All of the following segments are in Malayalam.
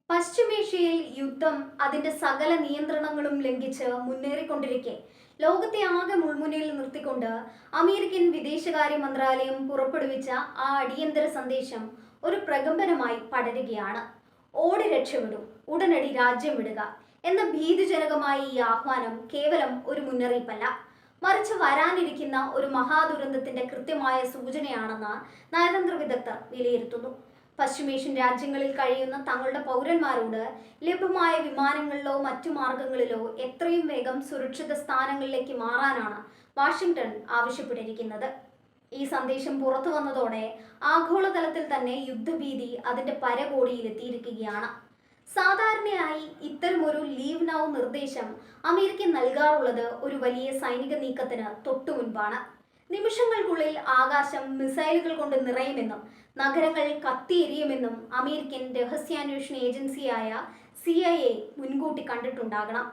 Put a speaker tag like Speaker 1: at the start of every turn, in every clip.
Speaker 1: പശ്ചിമേഷ്യയിൽ യുദ്ധം അതിന്റെ സകല നിയന്ത്രണങ്ങളും ലംഘിച്ച് മുന്നേറിക്കൊണ്ടിരിക്കെ ലോകത്തെ ആകെ മുൾമുനയിൽ നിർത്തിക്കൊണ്ട് അമേരിക്കൻ വിദേശകാര്യ മന്ത്രാലയം പുറപ്പെടുവിച്ച ആ അടിയന്തര സന്ദേശം ഒരു പ്രകമ്പനമായി പടരുകയാണ്. ഓടി രക്ഷപ്പെടും, ഉടനടി രാജ്യം വിടുക എന്ന ഭീതിജനകമായ ഈ ആഹ്വാനം കേവലം ഒരു മുന്നറിയിപ്പല്ല, മറിച്ച് വരാനിരിക്കുന്ന ഒരു മഹാദുരന്തത്തിന്റെ കൃത്യമായ സൂചനയാണെന്ന് നയതന്ത്ര വിദഗ്ധർ വിലയിരുത്തുന്നു. പശ്ചിമേഷ്യൻ രാജ്യങ്ങളിൽ കഴിയുന്ന തങ്ങളുടെ പൗരന്മാരോട് ലഭ്യമായ വിമാനങ്ങളിലോ മറ്റു മാർഗങ്ങളിലോ എത്രയും വേഗം സുരക്ഷിത സ്ഥാനങ്ങളിലേക്ക് മാറാനാണ് വാഷിംഗ്ടൺ ആവശ്യപ്പെട്ടിരിക്കുന്നത്. ഈ സന്ദേശം പുറത്തു വന്നതോടെ ആഗോളതലത്തിൽ തന്നെ യുദ്ധഭീതി അതിന്റെ പരകോടിയിലെത്തിയിരിക്കുകയാണ്. സാധാരണയായി ഇത്തരമൊരു ലീവ് നൗ നിർദ്ദേശം അമേരിക്ക നൽകാറുള്ളത് ഒരു വലിയ സൈനിക നീക്കത്തിന് തൊട്ടു മുൻപാണ്. നിമിഷങ്ങൾക്കുള്ളിൽ ആകാശം മിസൈലുകൾ കൊണ്ട് നിറയുമെന്നും നഗരങ്ങൾ കത്തിയെരിയുമെന്നും അമേരിക്കൻ രഹസ്യാന്വേഷണ ഏജൻസിയായ CIA മുൻകൂട്ടി കണ്ടിട്ടുണ്ടാകണം.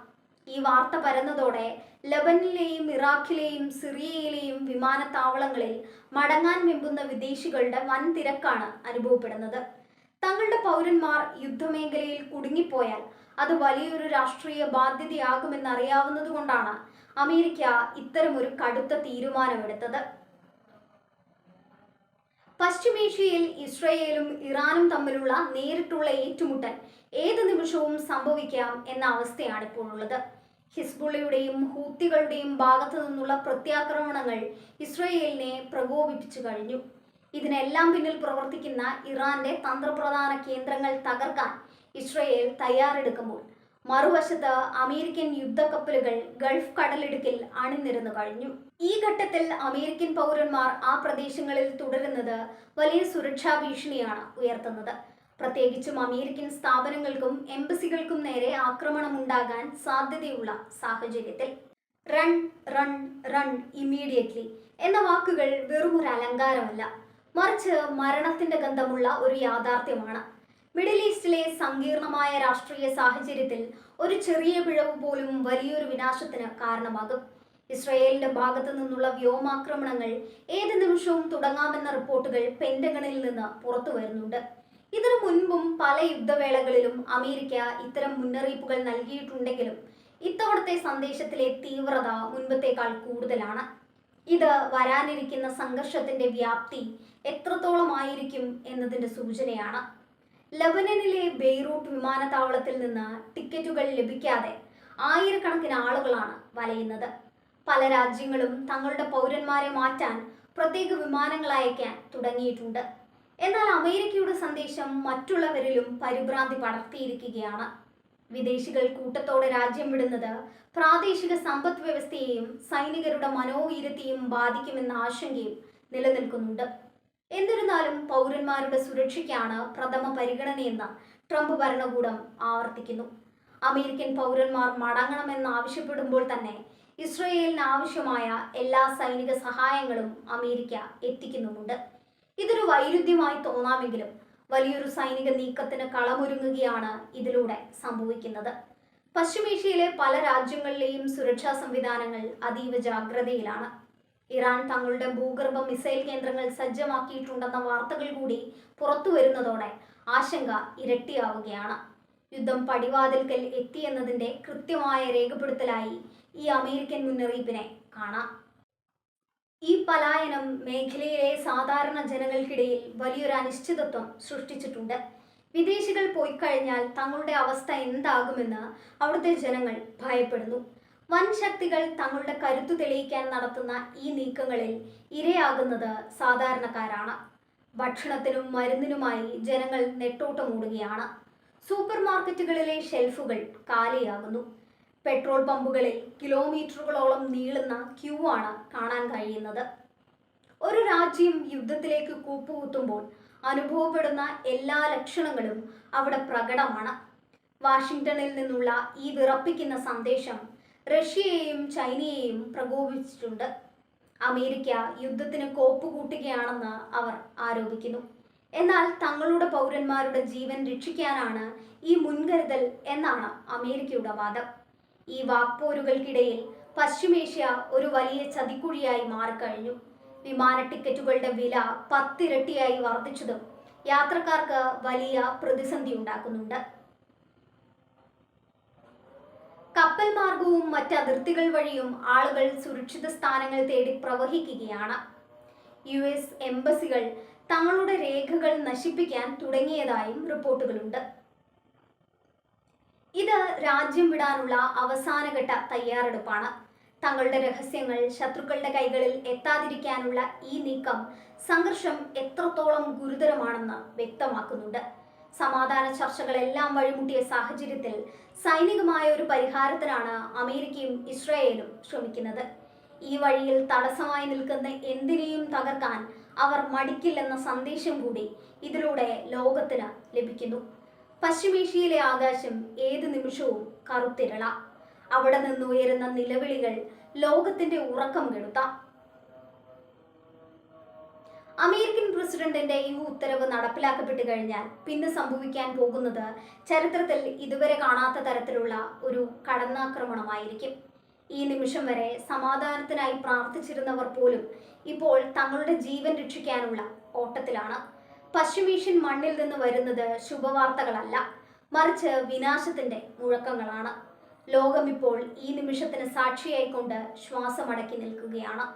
Speaker 1: ഈ വാർത്ത പരന്നതോടെ ലബനനിലെയും ഇറാഖിലെയും സിറിയയിലെയും വിമാനത്താവളങ്ങളിൽ മടങ്ങാൻ വെമ്പുന്ന വിദേശികളുടെ വൻ തിരക്കാണ് അനുഭവപ്പെടുന്നത്. തങ്ങളുടെ പൗരന്മാർ യുദ്ധമേഖലയിൽ കുടുങ്ങിപ്പോയാൽ അത് വലിയൊരു രാഷ്ട്രീയ ബാധ്യതയാകുമെന്നറിയാവുന്നതുകൊണ്ടാണ് അമേരിക്ക ഇത്തരമൊരു കടുത്ത തീരുമാനമെടുത്തത്. പശ്ചിമേഷ്യയിൽ ഇസ്രയേലും ഇറാനും തമ്മിലുള്ള നേരിട്ടുള്ള ഏറ്റുമുട്ടൽ ഏത് നിമിഷവും സംഭവിക്കാം എന്ന അവസ്ഥയാണ് ഇപ്പോൾ ഉള്ളത്. ഹിസ്ബുള്ളയുടെയും ഹൂത്തികളുടെയും ഭാഗത്തു നിന്നുള്ള പ്രത്യാക്രമണങ്ങൾ ഇസ്രയേലിനെ പ്രകോപിപ്പിച്ചു കഴിഞ്ഞു. ഇതിനെല്ലാം പിന്നിൽ പ്രവർത്തിക്കുന്ന ഇറാന്റെ തന്ത്രപ്രധാന കേന്ദ്രങ്ങൾ തകർക്കാൻ ഇസ്രയേൽ തയ്യാറെടുക്കുമ്പോൾ മറുവശത്ത് അമേരിക്കൻ യുദ്ധക്കപ്പലുകൾ ഗൾഫ് കടലിടുക്കിൽ അണിനിരന്നു കഴിഞ്ഞു. ഈ ഘട്ടത്തിൽ അമേരിക്കൻ പൗരന്മാർ ആ പ്രദേശങ്ങളിൽ തുടരുന്നത് വലിയ സുരക്ഷാ ഭീഷണിയാണ് ഉയർത്തുന്നത്. പ്രത്യേകിച്ചും അമേരിക്കൻ സ്ഥാപനങ്ങൾക്കും എംബസികൾക്കും നേരെ ആക്രമണമുണ്ടാകാൻ സാധ്യതയുള്ള സാഹചര്യത്തിൽ റൺ റൺ റൺ ഇമ്മീഡിയറ്റ്ലി എന്ന വാക്കുകൾ വെറുമൊരു അലങ്കാരമല്ല, മറിച്ച് മരണത്തിന്റെ ഗന്ധമുള്ള ഒരു യാഥാർത്ഥ്യമാണ്. മിഡിൽ ഈസ്റ്റിലെ സങ്കീർണമായ രാഷ്ട്രീയ സാഹചര്യത്തിൽ ഒരു ചെറിയ പിഴവ് പോലും വലിയൊരു വിനാശത്തിന് കാരണമാകും. ഇസ്രയേലിന്റെ ഭാഗത്തു നിന്നുള്ള വ്യോമാക്രമണങ്ങൾ ഏത് നിമിഷവും തുടങ്ങാമെന്ന റിപ്പോർട്ടുകൾ പെന്റഗണിൽ നിന്ന് പുറത്തു വരുന്നുണ്ട്. ഇതിനു മുൻപും പല യുദ്ധവേളകളിലും അമേരിക്ക ഇത്തരം മുന്നറിയിപ്പുകൾ നൽകിയിട്ടുണ്ടെങ്കിലും ഇത്തവണത്തെ സന്ദേശത്തിലെ തീവ്രത മുൻപത്തേക്കാൾ കൂടുതലാണ്. ഇത് വരാനിരിക്കുന്ന സംഘർഷത്തിന്റെ വ്യാപ്തി എത്രത്തോളമായിരിക്കും എന്നതിന്റെ സൂചനയാണ്. ലബനനിലെ ബെയ്റൂട്ട് വിമാനത്താവളത്തിൽ നിന്ന് ടിക്കറ്റുകൾ ലഭിക്കാതെ ആയിരക്കണക്കിന് ആളുകളാണ് വലയുന്നത്. പല രാജ്യങ്ങളും തങ്ങളുടെ പൗരന്മാരെ മാറ്റാൻ പ്രത്യേക വിമാനങ്ങൾ അയക്കാൻ തുടങ്ങിയിട്ടുണ്ട്. എന്നാൽ അമേരിക്കയുടെ സന്ദേശം മറ്റുള്ളവരിലും പരിഭ്രാന്തി പടർത്തിയിരിക്കുകയാണ്. വിദേശികൾ കൂട്ടത്തോടെ രാജ്യം വിടുന്നത് പ്രാദേശിക സമ്പദ് വ്യവസ്ഥയെയും സൈനികരുടെ മനോവീര്യത്തെയും ബാധിക്കുമെന്ന ആശങ്കയും നിലനിൽക്കുന്നുണ്ട്. എന്നിരുന്നാലും പൗരന്മാരുടെ സുരക്ഷയ്ക്കാണ് പ്രഥമ പരിഗണനയെന്ന് ട്രംപ് ഭരണകൂടം ആവർത്തിക്കുന്നു. അമേരിക്കൻ പൗരന്മാർ മടങ്ങണമെന്നാവശ്യപ്പെടുമ്പോൾ തന്നെ ഇസ്രയേലിന് ആവശ്യമായ എല്ലാ സൈനിക സഹായങ്ങളും അമേരിക്ക എത്തിക്കുന്നുമുണ്ട്. ഇതൊരു വൈരുദ്ധ്യമായി തോന്നാമെങ്കിലും വലിയൊരു സൈനിക നീക്കത്തിന് കളമൊരുങ്ങുകയാണ് ഇതിലൂടെ സംഭവിക്കുന്നത്. പശ്ചിമേഷ്യയിലെ പല രാജ്യങ്ങളിലെയും സുരക്ഷാ സംവിധാനങ്ങൾ അതീവ ജാഗ്രതയിലാണ്. ഇറാൻ തങ്ങളുടെ ഭൂഗർഭ മിസൈൽ കേന്ദ്രങ്ങൾ സജ്ജമാക്കിയിട്ടുണ്ടെന്ന വാർത്തകൾ കൂടി പുറത്തു വരുന്നതോടെ ആശങ്ക ഇരട്ടിയാവുകയാണ്. യുദ്ധം പടിവാതിൽക്കൽ എത്തിയെന്നതിന്റെ കൃത്യമായ രേഖപ്പെടുത്തലായി ഈ അമേരിക്കൻ മുന്നറിയിപ്പിനെ കാണാം. ഈ പലായനം മേഖലയിലെ സാധാരണ ജനങ്ങൾക്കിടയിൽ വലിയൊരു അനിശ്ചിതത്വം സൃഷ്ടിച്ചിട്ടുണ്ട്. വിദേശികൾ പോയിക്കഴിഞ്ഞാൽ തങ്ങളുടെ അവസ്ഥ എന്താകുമെന്ന് അവിടുത്തെ ജനങ്ങൾ ഭയപ്പെടുന്നു. വൻ ശക്തികൾ തങ്ങളുടെ കരുത്തു തെളിയിക്കാൻ നടത്തുന്ന ഈ നീക്കങ്ങളിൽ ഇരയാകുന്നത് സാധാരണക്കാരാണ്. ഭക്ഷണത്തിനും മരുന്നിനുമായി ജനങ്ങൾ നെട്ടോട്ടമോടുകയാണ്. സൂപ്പർ മാർക്കറ്റുകളിലെ ഷെൽഫുകൾ കാലിയാകുന്നു. പെട്രോൾ പമ്പുകളിൽ കിലോമീറ്ററുകളോളം നീളുന്ന ക്യൂ ആണ് കാണാൻ കഴിയുന്നത്. ഒരു രാജ്യം യുദ്ധത്തിലേക്ക് കൂപ്പുകുത്തുമ്പോൾ അനുഭവപ്പെടുന്ന എല്ലാ ലക്ഷണങ്ങളും അവിടെ പ്രകടമാണ്. വാഷിംഗ്ടണിൽ നിന്നുള്ള ഈ വിറപ്പിക്കുന്ന സന്ദേശം റഷ്യയെയും ചൈനയെയും പ്രകോപിപ്പിച്ചിട്ടുണ്ട്. അമേരിക്ക യുദ്ധത്തിന് കോപ്പുകൂട്ടുകയാണെന്ന് അവർ ആരോപിക്കുന്നു. എന്നാൽ തങ്ങളുടെ പൗരന്മാരുടെ ജീവൻ രക്ഷിക്കാനാണ് ഈ മുൻകരുതൽ എന്നാണ് അമേരിക്കയുടെ വാദം. ഈ വാക്പോരുകൾക്കിടയിൽ പശ്ചിമേഷ്യ ഒരു വലിയ ചതിക്കുഴിയായി മാറിക്കഴിഞ്ഞു. വിമാന ടിക്കറ്റുകളുടെ വില 10 ഇരട്ടിയായി വർദ്ധിച്ചതും യാത്രക്കാർക്ക് വലിയ പ്രതിസന്ധി ഉണ്ടാക്കുന്നുണ്ട്. കപ്പൽ മാർഗവും മറ്റ് അതിർത്തികൾ വഴിയും ആളുകൾ സുരക്ഷിത സ്ഥാനങ്ങൾ തേടി പ്രവഹിക്കുകയാണ്. US എംബസികൾ തങ്ങളുടെ രേഖകൾ നശിപ്പിക്കാൻ തുടങ്ങിയതായും റിപ്പോർട്ടുകളുണ്ട്. ഇത് രാജ്യം വിടാനുള്ള അവസാനഘട്ട തയ്യാറെടുപ്പാണ്. തങ്ങളുടെ രഹസ്യങ്ങൾ ശത്രുക്കളുടെ കൈകളിൽ എത്താതിരിക്കാനുള്ള ഈ നീക്കം സംഘർഷം എത്രത്തോളം ഗുരുതരമാണെന്ന് വ്യക്തമാക്കുന്നുണ്ട്. സമാധാന ചർച്ചകളെല്ലാം വഴിമുട്ടിയ സാഹചര്യത്തിൽ സൈനികമായ ഒരു പരിഹാരത്തിനാണ് അമേരിക്കയും ഇസ്രായേലും ശ്രമിക്കുന്നത്. ഈ വഴിയിൽ തടസ്സമായി നിൽക്കുന്ന എന്തിനേയും തകർക്കാൻ അവർ മടിക്കില്ലെന്ന സന്ദേശം കൂടി ഇതിലൂടെ ലോകത്തിന് ലഭിക്കുന്നു. പശ്ചിമേഷ്യയിലെ ആകാശം ഏത് നിമിഷവും കറുത്തിരള. അവിടെ നിന്ന് ഉയരുന്ന നിലവിളികൾ ലോകത്തിന്റെ ഉറക്കം കെടുത്താം. അമേരിക്കൻ പ്രസിഡന്റിന്റെ ഈ ഉത്തരവ് നടപ്പിലാക്കപ്പെട്ടു കഴിഞ്ഞാൽ പിന്നെ സംഭവിക്കാൻ പോകുന്നത് ചരിത്രത്തിൽ ഇതുവരെ കാണാത്ത തരത്തിലുള്ള ഒരു കടന്നാക്രമണമായിരിക്കും. ഈ നിമിഷം വരെ സമാധാനത്തിനായി പ്രാർത്ഥിച്ചിരുന്നവർ പോലും ഇപ്പോൾ തങ്ങളുടെ ജീവൻ രക്ഷിക്കാനുള്ള ഓട്ടത്തിലാണ്. പശ്ചിമേഷ്യൻ മണ്ണിൽ നിന്ന് വരുന്നത് ശുഭവാർത്തകളല്ല, മറിച്ച് വിനാശത്തിന്റെ മുഴക്കങ്ങളാണ്. ലോകം ഇപ്പോൾ ഈ നിമിഷത്തിന് സാക്ഷിയായിക്കൊണ്ട് ശ്വാസമടക്കി നിൽക്കുകയാണ്.